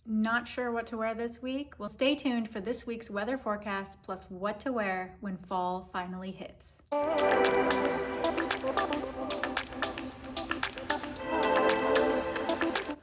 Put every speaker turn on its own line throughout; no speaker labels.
Not sure what to wear this week? Well, stay tuned for this week's weather forecast plus what to wear when fall finally hits.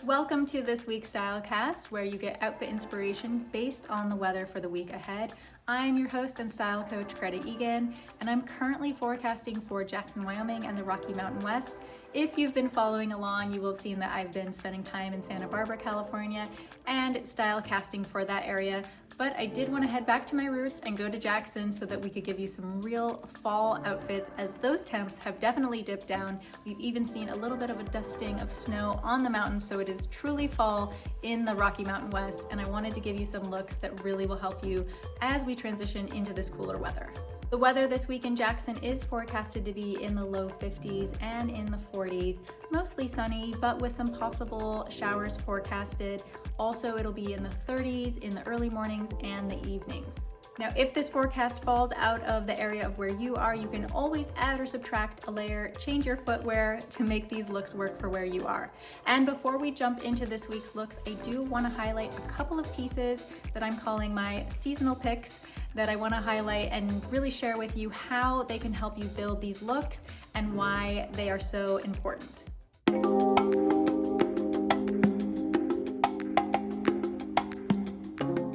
Welcome to this week's Stylecast, where you get outfit inspiration based on the weather for the week ahead. I'm your host and style coach, Greta Eagan, and I'm currently forecasting for Jackson, Wyoming and the Rocky Mountain West. If you've been following along, you will have seen that I've been spending time in Santa Barbara, California, and style casting for that area. But I did want to head back to my roots and go to Jackson so that we could give you some real fall outfits, as those temps have definitely dipped down. We've even seen a little bit of a dusting of snow on the mountains, so it is truly fall in the Rocky Mountain West, and I wanted to give you some looks that really will help you as we transition into this cooler weather. The weather this week in Jackson is forecasted to be in the low 50s and in the 40s, mostly sunny, but with some possible showers forecasted. Also, it'll be in the 30s in the early mornings and the evenings. Now, if this forecast falls out of the area of where you are, you can always add or subtract a layer, change your footwear to make these looks work for where you are. And before we jump into this week's looks, I do want to highlight a couple of pieces that I'm calling my seasonal picks that I want to highlight and really share with you how they can help you build these looks and why they are so important.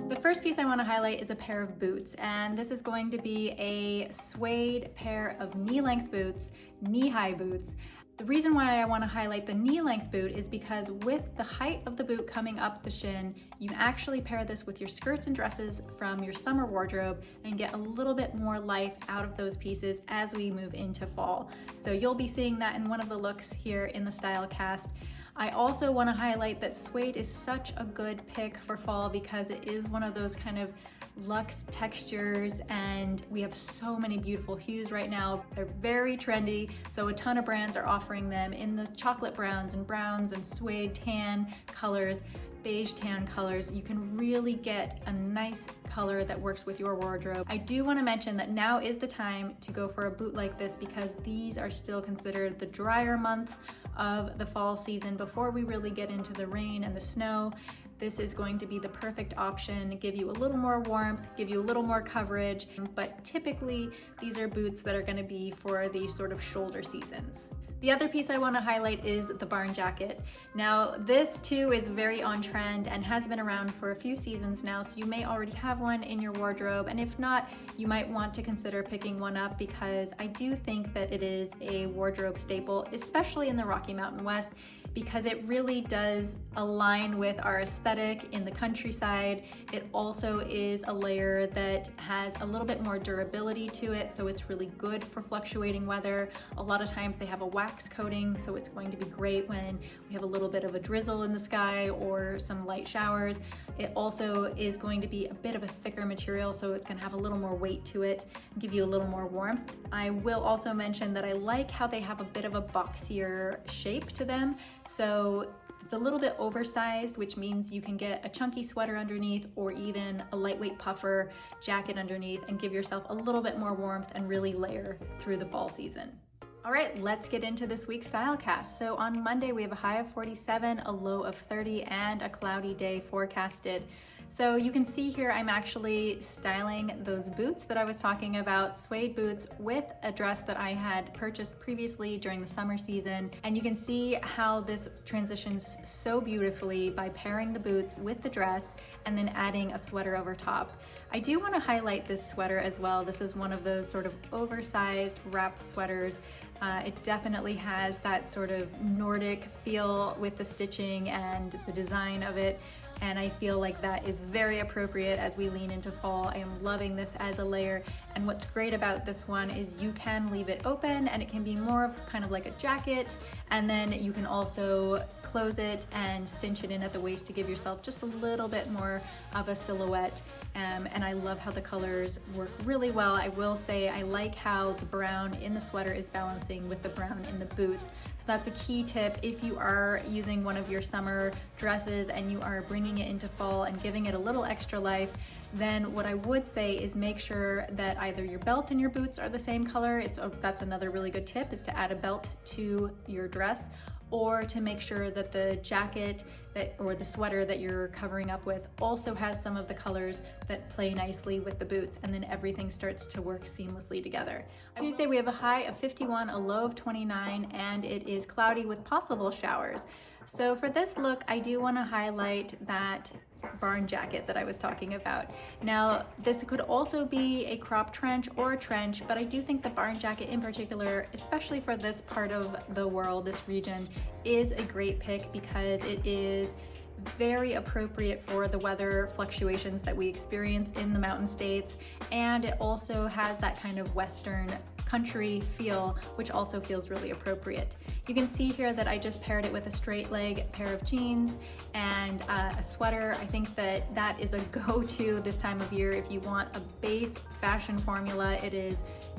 The first piece I want to highlight is a pair of boots, and this is going to be a suede pair of knee-length boots, knee-high boots. The reason why I want to highlight the knee-length boot is because with the height of the boot coming up the shin, you can actually pair this with your skirts and dresses from your summer wardrobe and get a little bit more life out of those pieces as we move into fall. So you'll be seeing that in one of the looks here in the Stylecast. I also want to highlight that suede is such a good pick for fall because it is one of those kind of luxe textures, and we have so many beautiful hues right now. They're very trendy, so a ton of brands are offering them in the chocolate browns and suede tan colors, beige tan colors. You can really get a nice color that works with your wardrobe. I do want to mention that now is the time to go for a boot like this because these are still considered the drier months of the fall season before we really get into the rain and the snow. This is going to be the perfect option, give you a little more warmth, give you a little more coverage, but typically these are boots that are going to be for the sort of shoulder seasons. The other piece I want to highlight is the barn jacket. Now, this too is very on trend and has been around for a few seasons now, so you may already have one in your wardrobe, and if not, you might want to consider picking one up because I do think that it is a wardrobe staple, especially in the Rocky Mountain West, because it really does align with our aesthetic in the countryside. It also is a layer that has a little bit more durability to it, so it's really good for fluctuating weather. A lot of times they have a wax coating, so it's going to be great when we have a little bit of a drizzle in the sky or some light showers. It also is going to be a bit of a thicker material, so it's going to have a little more weight to it, give you a little more warmth. I will also mention that I like how they have a bit of a boxier shape to them. So it's a little bit oversized, which means you can get a chunky sweater underneath or even a lightweight puffer jacket underneath and give yourself a little bit more warmth and really layer through the fall season. All right, let's get into this week's Stylecast. So on Monday, we have a high of 47, a low of 30, and a cloudy day forecasted. So you can see here, I'm actually styling those boots that I was talking about, suede boots with a dress that I had purchased previously during the summer season. And you can see how this transitions so beautifully by pairing the boots with the dress and then adding a sweater over top. I do want to highlight this sweater as well. This is one of those sort of oversized wrap sweaters. It definitely has that sort of Nordic feel with the stitching and the design of it. And I feel like that is very appropriate as we lean into fall. I am loving this as a layer. And what's great about this one is you can leave it open and it can be more of kind of like a jacket. And then you can also close it and cinch it in at the waist to give yourself just a little bit more of a silhouette. And I love how the colors work really well. I will say I like how the brown in the sweater is balancing with the brown in the boots. So that's a key tip if you are using one of your summer dresses and you are bringing it into fall and giving it a little extra life. Then what I would say is make sure that either your belt and your boots are the same color. That's another really good tip, is to add a belt to your dress, or to make sure that the jacket or the sweater that you're covering up with also has some of the colors that play nicely with the boots, and then everything starts to work seamlessly together. Tuesday we have a high of 51, a low of 29, and it is cloudy with possible showers. So for this look, I do want to highlight that barn jacket that I was talking about. Now, this could also be a crop trench or a trench, but I do think the barn jacket in particular, especially for this part of the world, this region, is a great pick because it is very appropriate for the weather fluctuations that we experience in the mountain states, and it also has that kind of Western country feel, which also feels really appropriate. You can see here that I just paired it with a straight leg pair of jeans and a sweater. I think that that is a go-to this time of year. If you want a base fashion formula, it is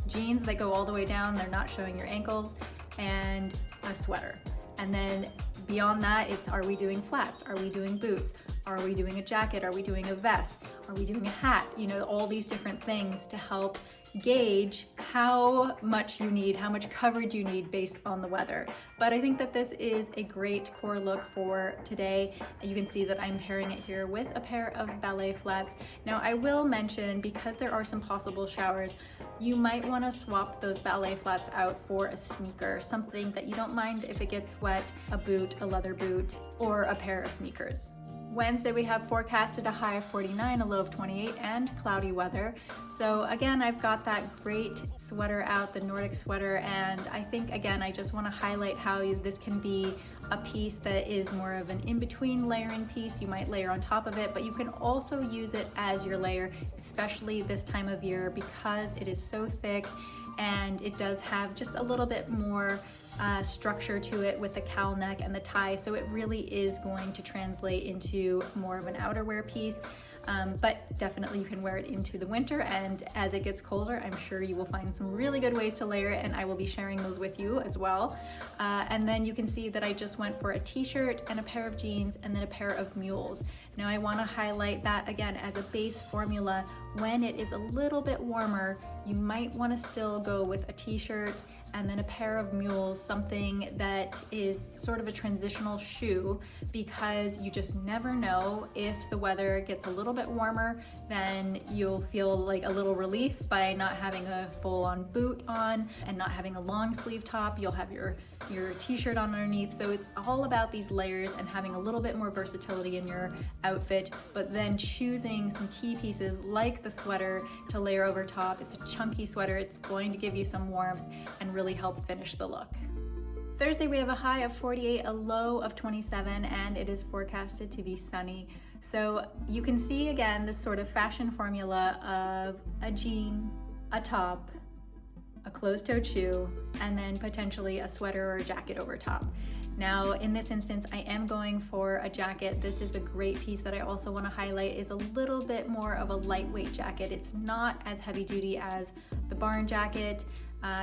jeans that go all the way down, they're not showing your ankles, and a sweater. And then beyond that, it's, are we doing flats? Are we doing boots? Are we doing a jacket? Are we doing a vest? Are we doing a hat? You know, all these different things to help gauge how much you need, how much coverage you need based on the weather. But I think that this is a great core look for today. You can see that I'm pairing it here with a pair of ballet flats. Now I will mention, because there are some possible showers, you might want to swap those ballet flats out for a sneaker, something that you don't mind if it gets wet, a boot, a leather boot, or a pair of sneakers. Wednesday we have forecasted a high of 49, a low of 28, and cloudy weather. So again, I've got that great sweater out, the Nordic sweater, and I think again, I just want to highlight how this can be a piece that is more of an in-between layering piece. You might layer on top of it, but you can also use it as your layer, especially this time of year because it is so thick and it does have just a little bit more structure to it with the cowl neck and the tie, so it really is going to translate into more of an outerwear piece. But definitely you can wear it into the winter, and as it gets colder, I'm sure you will find some really good ways to layer it, and I will be sharing those with you as well. And then you can see that I just went for a t-shirt and a pair of jeans and then a pair of mules. Now I want to highlight that again as a base formula. When it is a little bit warmer, you might want to still go with a t-shirt and then a pair of mules, something that is sort of a transitional shoe, because you just never know. If the weather gets a little bit warmer, then you'll feel like a little relief by not having a full-on boot on and not having a long sleeve top. You'll have your t-shirt on underneath. So it's all about these layers and having a little bit more versatility in your outfit, but then choosing some key pieces like the sweater to layer over top. It's a chunky sweater. It's going to give you some warmth and really help finish the look. Thursday we have a high of 48, a low of 27, and it is forecasted to be sunny. So you can see again this sort of fashion formula of a jean, a top, a closed-toed shoe, and then potentially a sweater or a jacket over top. Now in this instance, I am going for a jacket. This is a great piece that I also want to highlight, is a little bit more of a lightweight jacket. It's not as heavy duty as the barn jacket.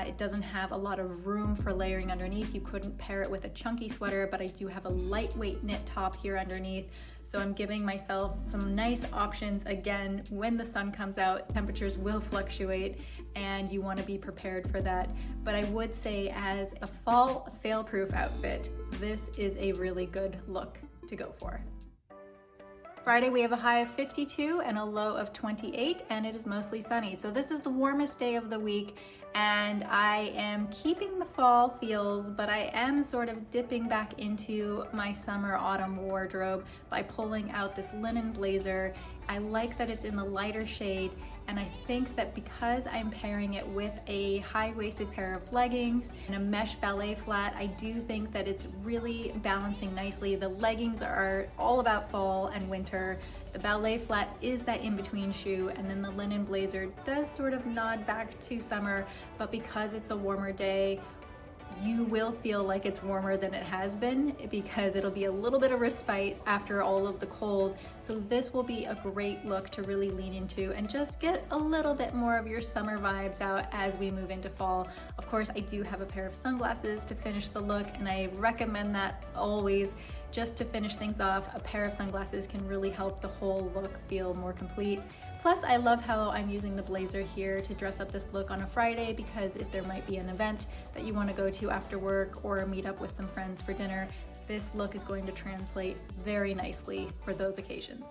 It doesn't have a lot of room for layering underneath. You couldn't pair it with a chunky sweater, but I do have a lightweight knit top here underneath. So I'm giving myself some nice options. Again, when the sun comes out, temperatures will fluctuate and you want to be prepared for that. But I would say as a fall fail-proof outfit, this is a really good look to go for. Friday we have a high of 52 and a low of 28, and it is mostly sunny. So this is the warmest day of the week, and I am keeping the fall feels, but I am sort of dipping back into my summer autumn wardrobe by pulling out this linen blazer. I like that it's in the lighter shade, and I think that because I'm pairing it with a high-waisted pair of leggings and a mesh ballet flat, I do think that it's really balancing nicely. The leggings are all about fall and winter. The ballet flat is that in-between shoe, and then the linen blazer does sort of nod back to summer, but because it's a warmer day, you will feel like it's warmer than it has been because it'll be a little bit of respite after all of the cold. So this will be a great look to really lean into and just get a little bit more of your summer vibes out as we move into fall. Of course, I do have a pair of sunglasses to finish the look, and I recommend that always. just to finish things off, a pair of sunglasses can really help the whole look feel more complete. Plus, I love how I'm using the blazer here to dress up this look on a Friday, because if there might be an event that you want to go to after work or meet up with some friends for dinner, this look is going to translate very nicely for those occasions.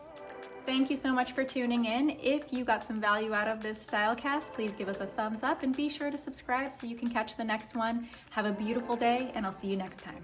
Thank you so much for tuning in. If you got some value out of this Stylecast, please give us a thumbs up and be sure to subscribe so you can catch the next one. Have a beautiful day, and I'll see you next time.